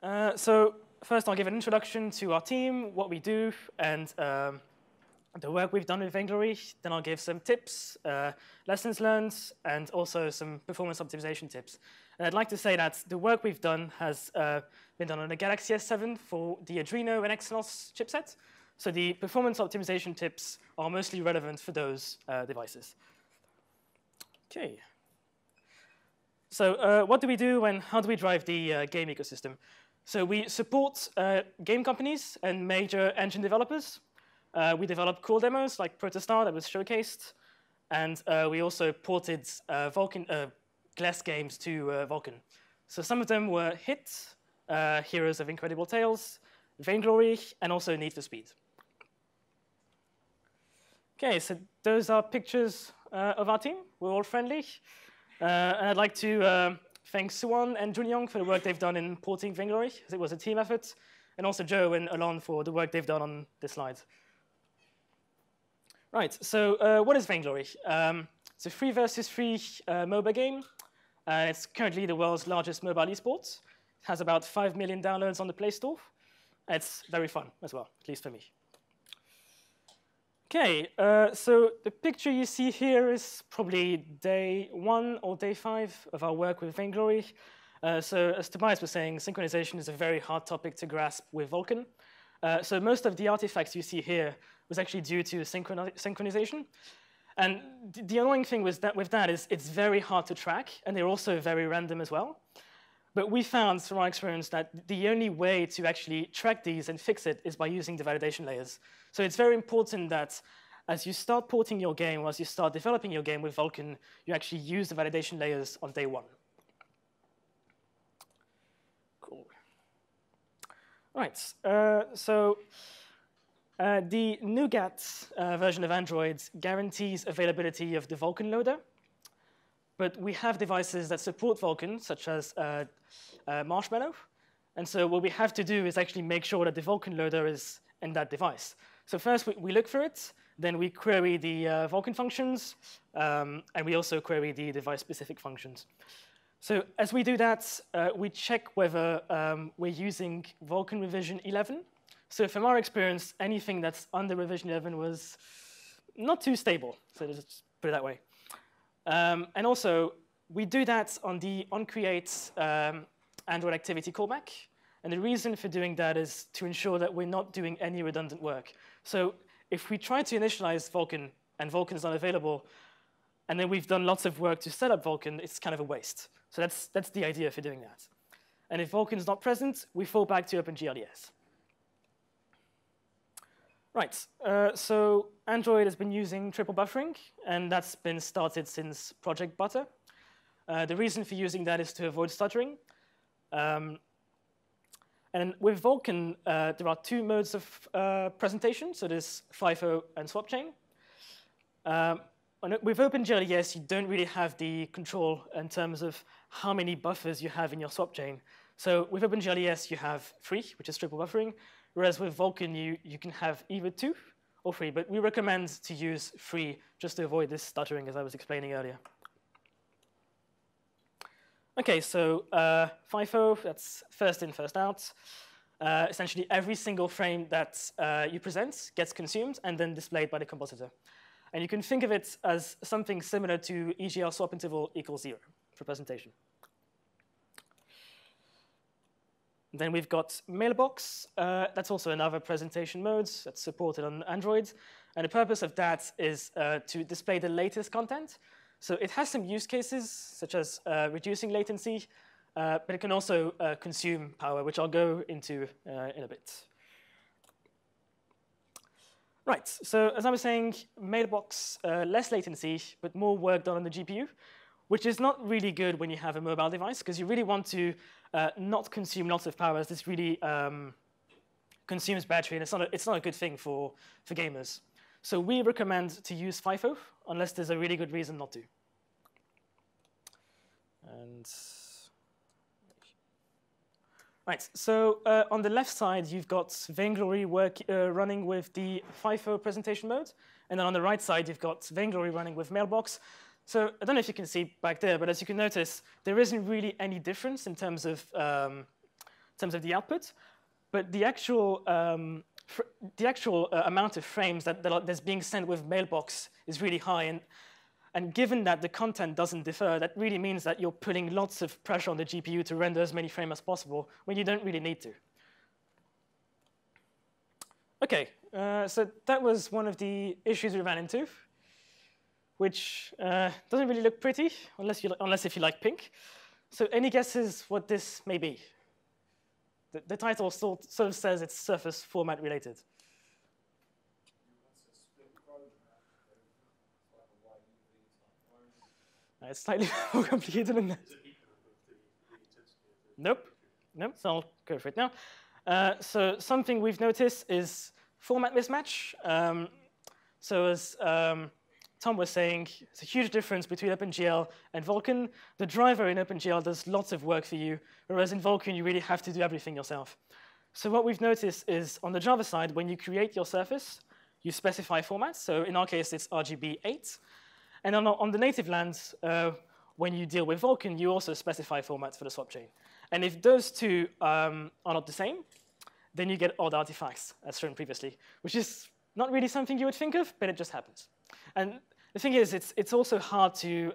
So first, I'll give an introduction to our team, what we do, and the work we've done with Vainglory. Then I'll give some tips, lessons learned, and also some performance optimization tips. And I'd like to say that the work we've done has been done on a Galaxy S7 for the Adreno and Exynos chipset. So the performance optimization tips are mostly relevant for those devices. Okay. So what do we do and how do we drive the game ecosystem? So we support game companies and major engine developers. We develop cool demos like Protostar that was showcased. And we also ported GLES games to Vulkan. So some of them were Hit, Heroes of Incredible Tales, Vainglory, and also Need for Speed. OK, so those are pictures of our team. We're all friendly. And I'd like to thank Suwon and Junyong for the work they've done in porting Vainglory, as it was a team effort, and also Joe and Alon for the work they've done on this slide. Right, so what is Vainglory? It's a 3 versus 3 MOBA game. It's currently the world's largest mobile eSport. It has about 5 million downloads on the Play Store. It's very fun as well, at least for me. OK, so the picture you see here is probably day 1 or day 5 of our work with Vainglory. So as Tobias was saying, synchronization is a very hard topic to grasp with Vulkan. So most of the artifacts you see here was actually due to synchronization. And the annoying thing with that is it's very hard to track, and they're also very random as well. But we found from our experience that the only way to actually track these and fix it is by using the validation layers. So it's very important that as you start porting your game, or as you start developing your game with Vulkan, you actually use the validation layers on day 1. Cool. All right, so the Nougat version of Android guarantees availability of the Vulkan loader. But we have devices that support Vulkan, such as Marshmallow. And so what we have to do is actually make sure that the Vulkan loader is in that device. So first, we look for it. Then we query the Vulkan functions. And we also query the device-specific functions. So as we do that, we check whether we're using Vulkan revision 11. So from our experience, anything that's under revision 11 was not too stable. So let's put it that way. And also, we do that on the onCreate Android activity callback. And the reason for doing that is to ensure that we're not doing any redundant work. So if we try to initialize Vulkan and Vulkan is not available, and then we've done lots of work to set up Vulkan, it's kind of a waste. So that's the idea for doing that. And if Vulkan is not present, we fall back to OpenGL ES. Right, so Android has been using triple buffering, and that's been started since Project Butter. The reason for using that is to avoid stuttering. And with Vulkan, there are 2 modes of presentation. So there's FIFO and Swapchain. With OpenGL ES, you don't really have the control in terms of how many buffers you have in your Swapchain. So with OpenGL ES, you have 3, which is triple buffering. Whereas with Vulkan, you can have either 2 or 3. But we recommend to use 3 just to avoid this stuttering, as I was explaining earlier. OK, so FIFO, that's first in, first out. Essentially, every single frame that you present gets consumed and then displayed by the compositor. And you can think of it as something similar to EGL swap interval equals 0 for presentation. Then we've got MAILBOX. That's also another presentation mode that's supported on Android. And the purpose of that is to display the latest content. So it has some use cases, such as reducing latency, but it can also consume power, which I'll go into in a bit. Right, so as I was saying, MAILBOX, less latency, but more work done on the GPU, which is not really good when you have a mobile device, because you really want to not consume lots of power, as this really consumes battery, and it's not a good thing for gamers. So we recommend to use FIFO, unless there's a really good reason not to. And right, so on the left side, you've got Vainglory running with the FIFO presentation mode. And then on the right side, you've got Vainglory running with MAILBOX. So I don't know if you can see back there, but as you can notice, there isn't really any difference in terms of terms of the output, but the actual amount of frames that's being sent with MAILBOX is really high. And given that the content doesn't differ, that really means that you're putting lots of pressure on the GPU to render as many frames as possible when you don't really need to. OK, so that was one of the issues we ran into, which doesn't really look pretty, unless if you like pink. So any guesses what this may be? The title sort of says it's surface format related. It's slightly more complicated than that. Nope. So I'll go for it now. So something we've noticed is format mismatch. So as Tom was saying, it's a huge difference between OpenGL and Vulkan. The driver in OpenGL does lots of work for you, whereas in Vulkan, you really have to do everything yourself. So what we've noticed is on the Java side, when you create your surface, you specify formats. So in our case, it's RGB8. And on the native lands, when you deal with Vulkan, you also specify formats for the swap chain. And if those two are not the same, then you get odd artifacts, as shown previously, which is not really something you would think of, but it just happens. And the thing is, it's also hard to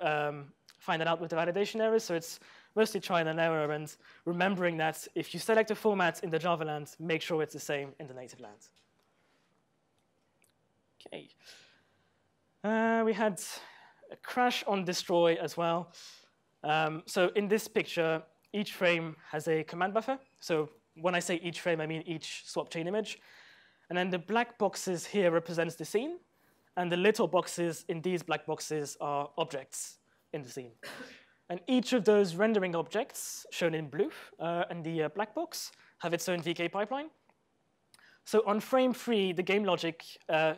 find that out with the validation errors, so it's mostly trial and error and remembering that if you select a format in the Java land, make sure it's the same in the native land. OK. We had a crash on destroy as well. So in this picture, each frame has a command buffer. So when I say each frame, I mean each swap chain image. And then the black boxes here represents the scene. And the little boxes in these black boxes are objects in the scene. And each of those rendering objects, shown in blue, and the black box, have its own VK pipeline. So on frame 3, the game logic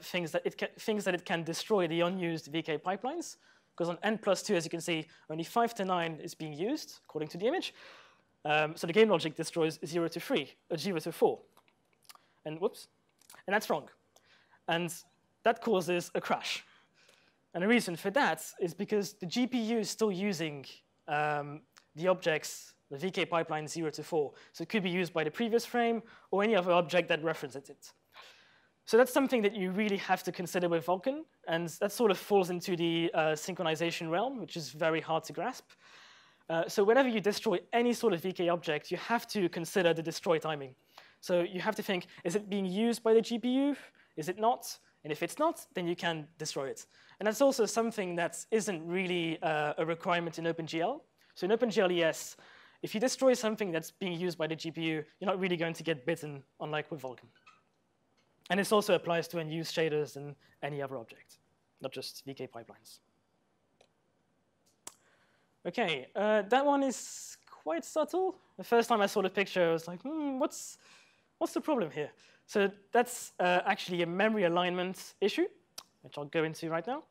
thinks that it can destroy the unused VK pipelines, because on n+2, as you can see, only 5 to 9 is being used, according to the image. So the game logic destroys 0 to 3, or 0 to 4. And whoops, and that's wrong. And that causes a crash. And the reason for that is because the GPU is still using the objects, the VK pipeline 0 to 4. So it could be used by the previous frame or any other object that references it. So that's something that you really have to consider with Vulkan. And that sort of falls into the synchronization realm, which is very hard to grasp. So whenever you destroy any sort of VK object, you have to consider the destroy timing. So you have to think, is it being used by the GPU? Is it not? And if it's not, then you can destroy it. And that's also something that isn't really a requirement in OpenGL. So in OpenGL ES, if you destroy something that's being used by the GPU, you're not really going to get bitten, unlike with Vulkan. And this also applies to unused shaders and any other object, not just VK pipelines. OK, that one is quite subtle. The first time I saw the picture, I was like, what's the problem here? So that's actually a memory alignment issue, which I'll go into right now.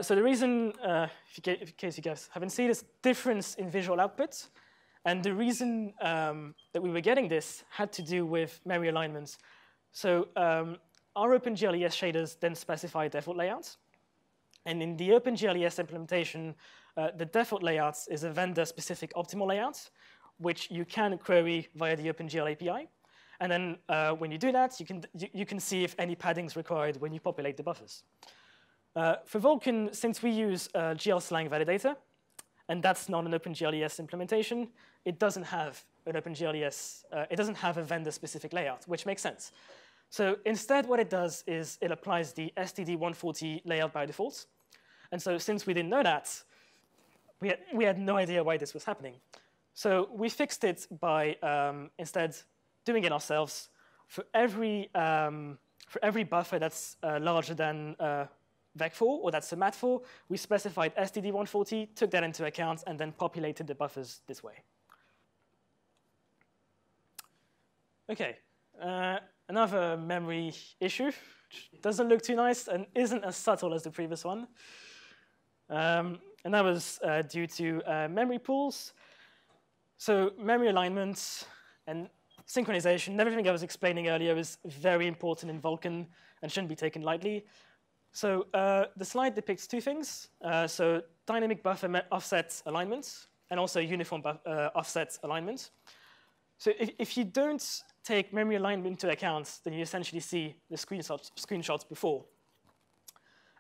So the reason, in case you guys haven't seen, is difference in visual output. And the reason that we were getting this had to do with memory alignments. So our OpenGL ES shaders then specify default layouts. And in the OpenGL ES implementation, the default layouts is a vendor-specific optimal layout, which you can query via the OpenGL API. And then when you do that, you can see if any padding is required when you populate the buffers. For Vulkan, since we use GL-slang validator, and that's not an OpenGL ES implementation, it doesn't have an OpenGL ES, it doesn't have a vendor-specific layout, which makes sense. So instead, what it does is it applies the STD140 layout by default. And so since we didn't know that, we had no idea why this was happening. So we fixed it by instead doing it ourselves. For every buffer that's larger than vec4, or that's a mat4, we specified STD140, took that into account, and then populated the buffers this way. OK, another memory issue, which doesn't look too nice and isn't as subtle as the previous one. And that was due to memory pools. So memory alignment and synchronization, everything I was explaining earlier is very important in Vulkan and shouldn't be taken lightly. So the slide depicts two things. So dynamic buffer offset alignment and also uniform offset alignment. So if you don't take memory alignment into account, then you essentially see the screenshots before.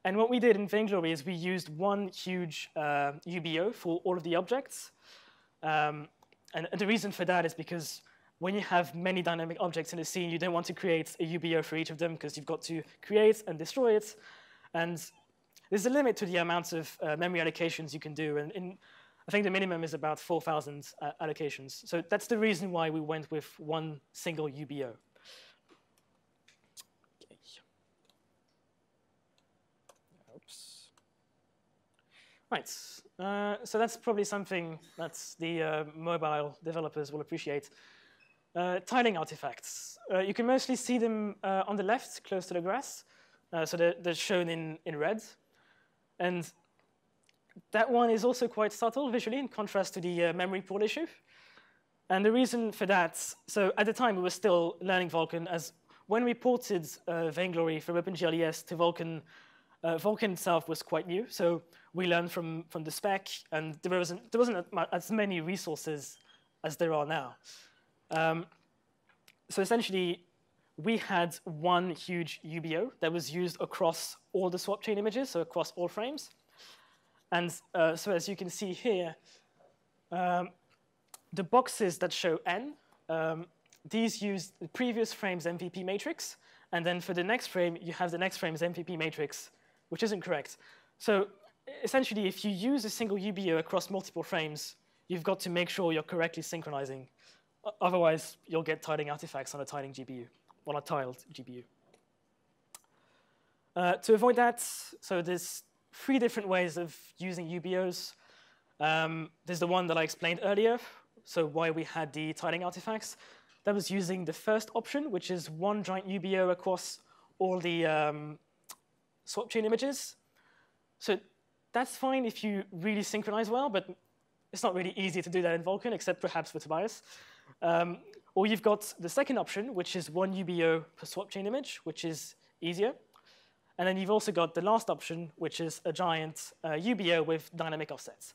And what we did in Vainglory is we used one huge UBO for all of the objects. And the reason for that is because when you have many dynamic objects in a scene, you don't want to create a UBO for each of them because you've got to create and destroy it. And there's a limit to the amount of memory allocations you can do. And I think the minimum is about 4,000 allocations. So that's the reason why we went with one single UBO. Okay. Oops. Right. So that's probably something that the mobile developers will appreciate. Tiling artifacts. You can mostly see them on the left, close to the grass. So they're shown in red. And that one is also quite subtle visually in contrast to the memory pool issue. And the reason for that, so at the time we were still learning Vulkan, as when we ported Vainglory from OpenGL ES to Vulkan, Vulkan itself was quite new. So we learned from the spec, and there wasn't as many resources as there are now. So essentially, we had one huge UBO that was used across all the swap chain images, so across all frames. And so as you can see here, the boxes that show n, these use the previous frame's MVP matrix. And then for the next frame, you have the next frame's MVP matrix, which isn't correct. So essentially, if you use a single UBO across multiple frames, you've got to make sure you're correctly synchronizing. Otherwise, you'll get tiling artifacts on a tiling GPU, on a tiled GPU. To avoid that, so there's 3 different ways of using UBOs. There's the one that I explained earlier, so why we had the tiling artifacts. That was using the first option, which is one giant UBO across all the swap chain images. So that's fine if you really synchronize well, but it's not really easy to do that in Vulkan, except perhaps for Tobias. Or you've got the second option, which is one UBO per swap chain image, which is easier. And then you've also got the last option, which is a giant UBO with dynamic offsets.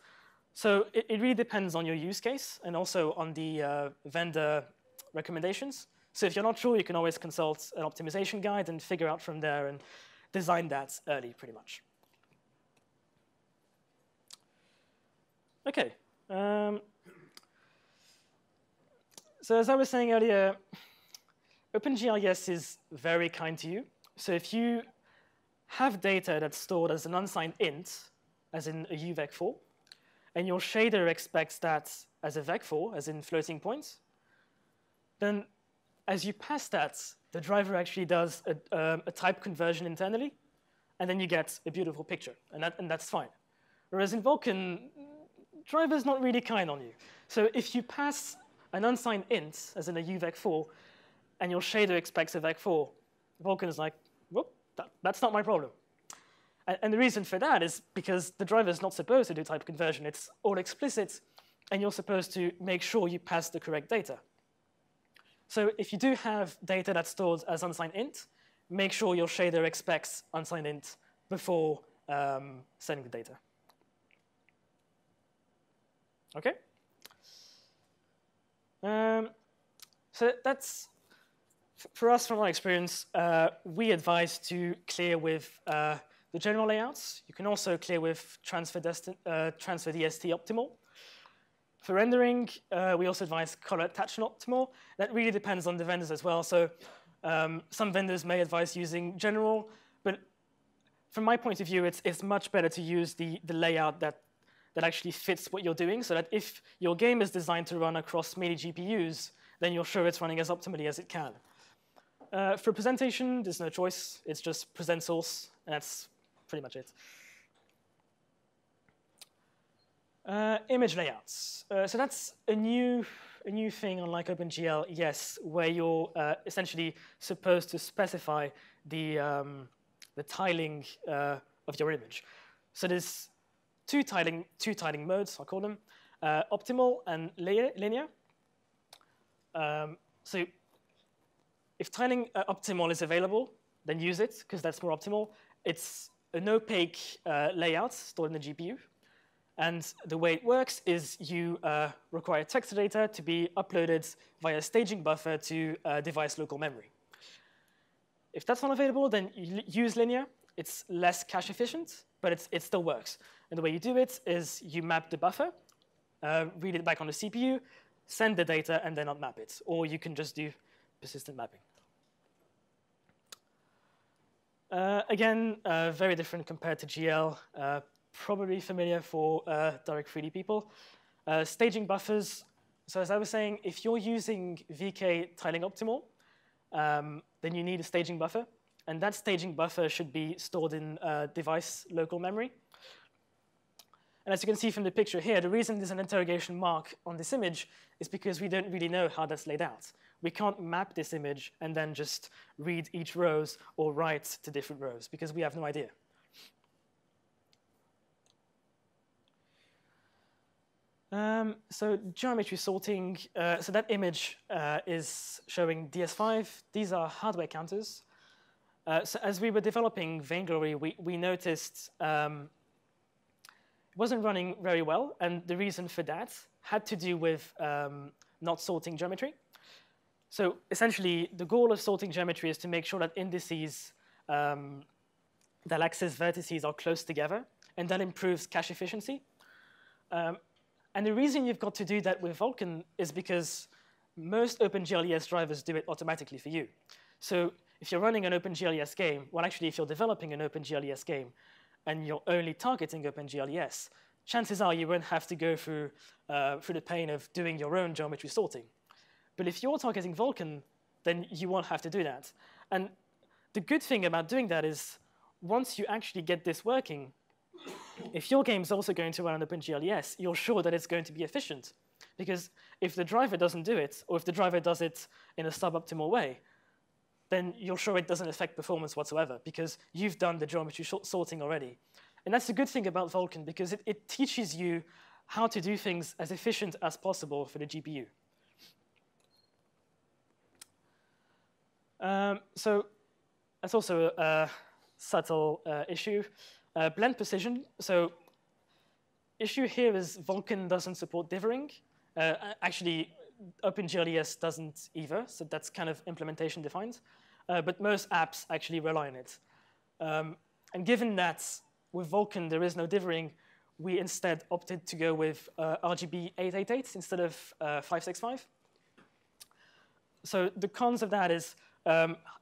So it really depends on your use case and also on the vendor recommendations. So if you're not sure, you can always consult an optimization guide and figure out from there and design that early, pretty much. OK. So as I was saying earlier, OpenGL ES is very kind to you. So if you have data that's stored as an unsigned int, as in a UVec4, and your shader expects that as a vec4, as in floating points, then as you pass that, the driver actually does a type conversion internally, and then you get a beautiful picture, and that's fine. Whereas in Vulkan, driver's not really kind on you. So if you pass an unsigned int, as in a UVec4, and your shader expects a vec4, Vulkan is like, whoop, that's not my problem. And the reason for that is because the driver is not supposed to do type conversion. It's all explicit, and you're supposed to make sure you pass the correct data. So if you do have data that's stored as unsigned int, make sure your shader expects unsigned int before sending the data. OK? So that's, for us, from our experience, we advise to clear with the general layouts. You can also clear with transfer DST optimal. For rendering, we also advise color attachment optimal. That really depends on the vendors as well. So some vendors may advise using general, but from my point of view, it's much better to use the layout that actually fits what you're doing, so that if your game is designed to run across many GPUs, then you're sure it's running as optimally as it can. For presentation, there's no choice. It's just present source, and that's pretty much it. Image layouts. So that's a new thing on like OpenGL ES, where you're essentially supposed to specify the tiling of your image. So there's two tiling modes, I'll call them, optimal and linear. So if tiling optimal is available, then use it, because that's more optimal. It's an opaque layout stored in the GPU. And the way it works is you require text data to be uploaded via staging buffer to device local memory. If that's not available, then you use linear. It's less cache efficient, but it still works. And the way you do it is you map the buffer, read it back on the CPU, send the data, and then unmap it. Or you can just do persistent mapping. Again, very different compared to GL. Probably familiar for direct 3D people. Staging buffers. So as I was saying, if you're using VK tiling optimal, then you need a staging buffer. And that staging buffer should be stored in device local memory. And as you can see from the picture here, the reason there's an interrogation mark on this image is because we don't really know how that's laid out. We can't map this image and then just read each rows or write to different rows because we have no idea. So geometry sorting, so that image is showing DS5. These are hardware counters. So as we were developing Vainglory, we noticed it wasn't running very well, and the reason for that had to do with not sorting geometry. So essentially, the goal of sorting geometry is to make sure that indices that access vertices are close together, and that improves cache efficiency. And the reason you've got to do that with Vulkan is because most OpenGL ES drivers do it automatically for you. So if you're running an OpenGL ES game, well, actually, if you're developing an OpenGL ES game and you're only targeting OpenGL ES, chances are you won't have to go through the pain of doing your own geometry sorting. But if you're targeting Vulkan, then you won't have to do that. And the good thing about doing that is once you actually get this working, if your game is also going to run on OpenGL ES, you're sure that it's going to be efficient. Because if the driver doesn't do it, or if the driver does it in a suboptimal way, then you're sure it doesn't affect performance whatsoever, because you've done the geometry sorting already. And that's the good thing about Vulkan, because it teaches you how to do things as efficient as possible for the GPU. So that's also a subtle issue. Blend precision. So issue here is Vulkan doesn't support differing. Actually, OpenGL ES doesn't either, so that's kind of implementation defined. But most apps actually rely on it. And given that with Vulkan there is no differing, we instead opted to go with RGB 888 instead of 565. So the cons of that is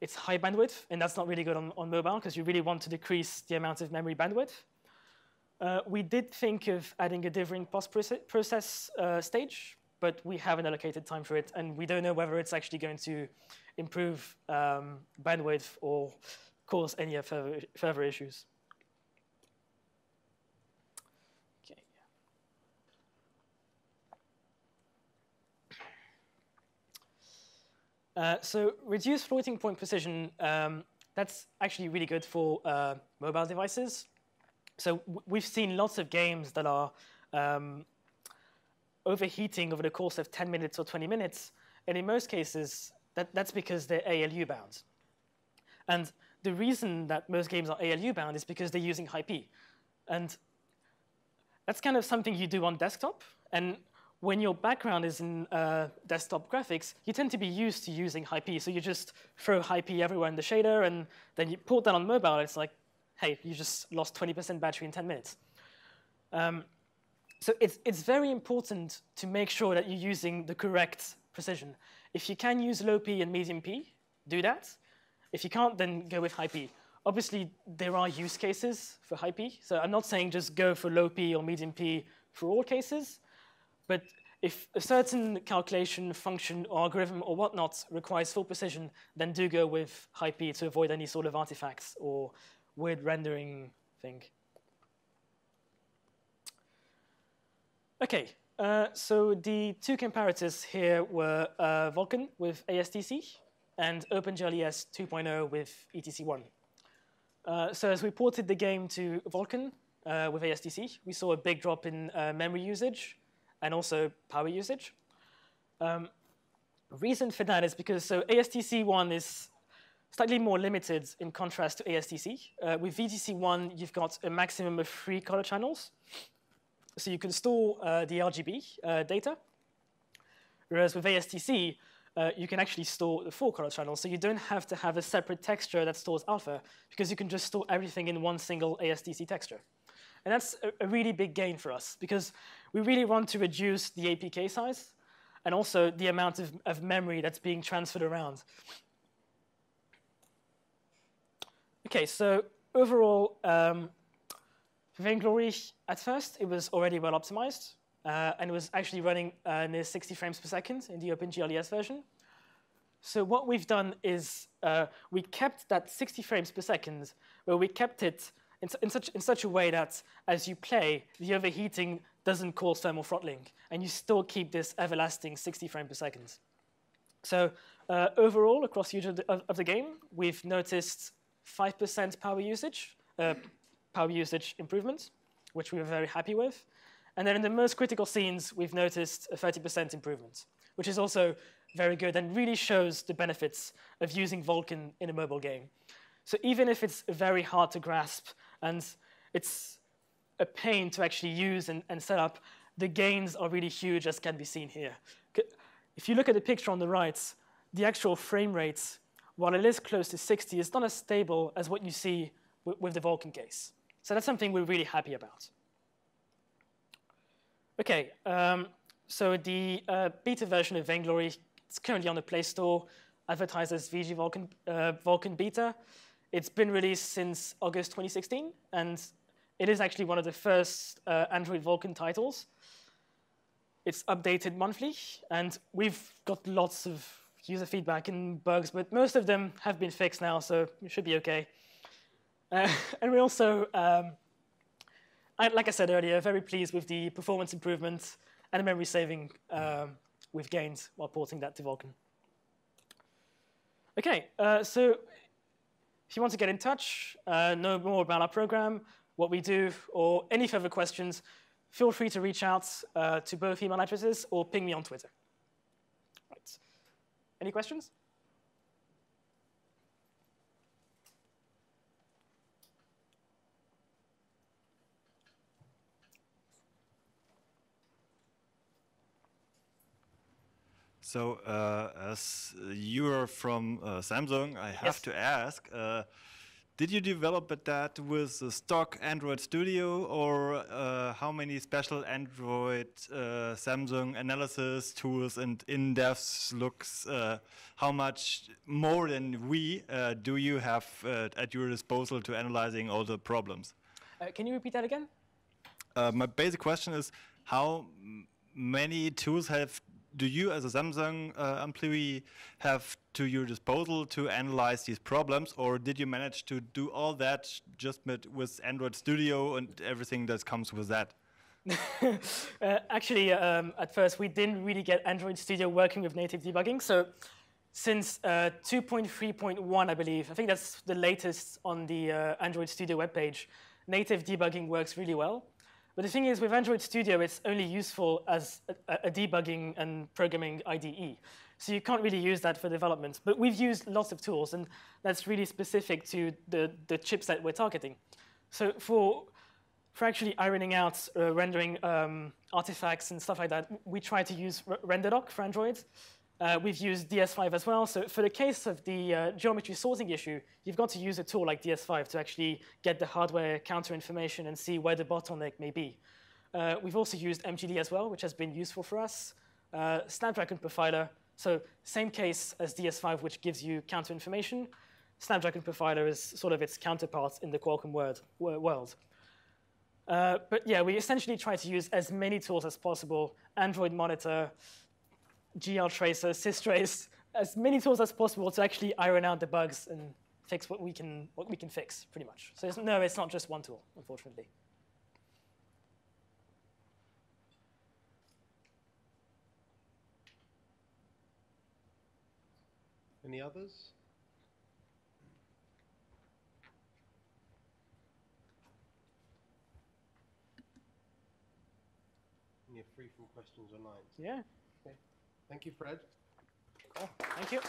it's high bandwidth, and that's not really good on mobile because you really want to decrease the amount of memory bandwidth. We did think of adding a differing post-process stage, but we haven't allocated time for it, and we don't know whether it's actually going to improve bandwidth or cause any further issues. So reduced floating point precision, that's actually really good for mobile devices. So we've seen lots of games that are overheating over the course of 10 minutes or 20 minutes. And in most cases, that's because they're ALU bound. And the reason that most games are ALU bound is because they're using High-P. And that's kind of something you do on desktop. And when your background is in desktop graphics, you tend to be used to using High-P. So you just throw High-P everywhere in the shader, and then you port that on mobile. It's like, hey, you just lost 20% battery in 10 minutes. So it's very important to make sure that you're using the correct precision. If you can use low P and medium P, do that. If you can't, then go with High-P. Obviously, there are use cases for High-P. So I'm not saying just go for low P or medium P for all cases. But if a certain calculation, function, or algorithm, or whatnot requires full precision, then do go with High-P to avoid any sort of artifacts or weird rendering thing. OK, so the two comparators here were Vulkan with ASTC and OpenGL ES 2.0 with ETC1. So as we ported the game to Vulkan with ASTC, we saw a big drop in memory usage and also power usage. Reason for that is because ASTC1 is slightly more limited in contrast to ASTC. With VTC1, you've got a maximum of 3 color channels. So you can store the RGB data, whereas with ASTC, you can actually store the 4 color channels, so you don't have to have a separate texture that stores alpha, because you can just store everything in one single ASTC texture. And that's a really big gain for us, because we really want to reduce the APK size and also the amount of memory that's being transferred around. OK, so overall, Vainglory, at first, it was already well optimized. And it was actually running near 60 frames per second in the OpenGL ES version. So what we've done is we kept that 60 frames per second, but we kept it in such a way that as you play, the overheating doesn't cause thermal throttling, and you still keep this everlasting 60 frames per second. So overall, across the use of the game, we've noticed 5% power usage improvement, which we were very happy with. And then in the most critical scenes, we've noticed a 30% improvement, which is also very good and really shows the benefits of using Vulkan in a mobile game. So even if it's very hard to grasp and it's a pain to actually use and set up, the gains are really huge, as can be seen here. If you look at the picture on the right, the actual frame rate, while it is close to 60, is not as stable as what you see with the Vulkan case. So that's something we're really happy about. OK, so the beta version of Vainglory is currently on the Play Store, advertised as VG Vulkan Beta. It's been released since August 2016, and it is actually one of the first Android Vulkan titles. It's updated monthly, and we've got lots of user feedback and bugs, but most of them have been fixed now, so it should be OK. And we also, like I said earlier, very pleased with the performance improvement and the memory saving we've gained while porting that to Vulkan. OK, so if you want to get in touch, know more about our program, what we do, or any further questions, feel free to reach out to both email addresses or ping me on Twitter. Right. Any questions? So as you are from Samsung, I have to ask, did you develop that with the stock Android Studio, or how many special Android Samsung analysis tools and in-depth looks, how much more than we do you have at your disposal to analyzing all the problems? Can you repeat that again? My basic question is, how many tools do you as a Samsung employee have to your disposal to analyze these problems, or did you manage to do all that just with Android Studio and everything that comes with that? Actually, at first, we didn't really get Android Studio working with native debugging. So since 2.3.1, I believe, I think that's the latest on the Android Studio webpage, native debugging works really well. But the thing is, with Android Studio, it's only useful as a debugging and programming IDE. So you can't really use that for development. But we've used lots of tools, and that's really specific to the chipset we're targeting. So for actually ironing out rendering artifacts and stuff like that, we try to use RenderDoc for Android. We've used DS5 as well. So for the case of the geometry sorting issue, you've got to use a tool like DS5 to actually get the hardware counter information and see where the bottleneck may be. We've also used MGD as well, which has been useful for us. Snapdragon Profiler, so same case as DS5, which gives you counter information. Snapdragon Profiler is sort of its counterpart in the Qualcomm world. But yeah, we essentially try to use as many tools as possible: Android Monitor, GL Tracer, systrace, as many tools as possible to actually iron out the bugs and fix what we can fix, pretty much. So no, it's not just one tool, unfortunately. Any others? And you're free from questions online. Yeah. Okay. Thank you, Fred. Cool. Thank you.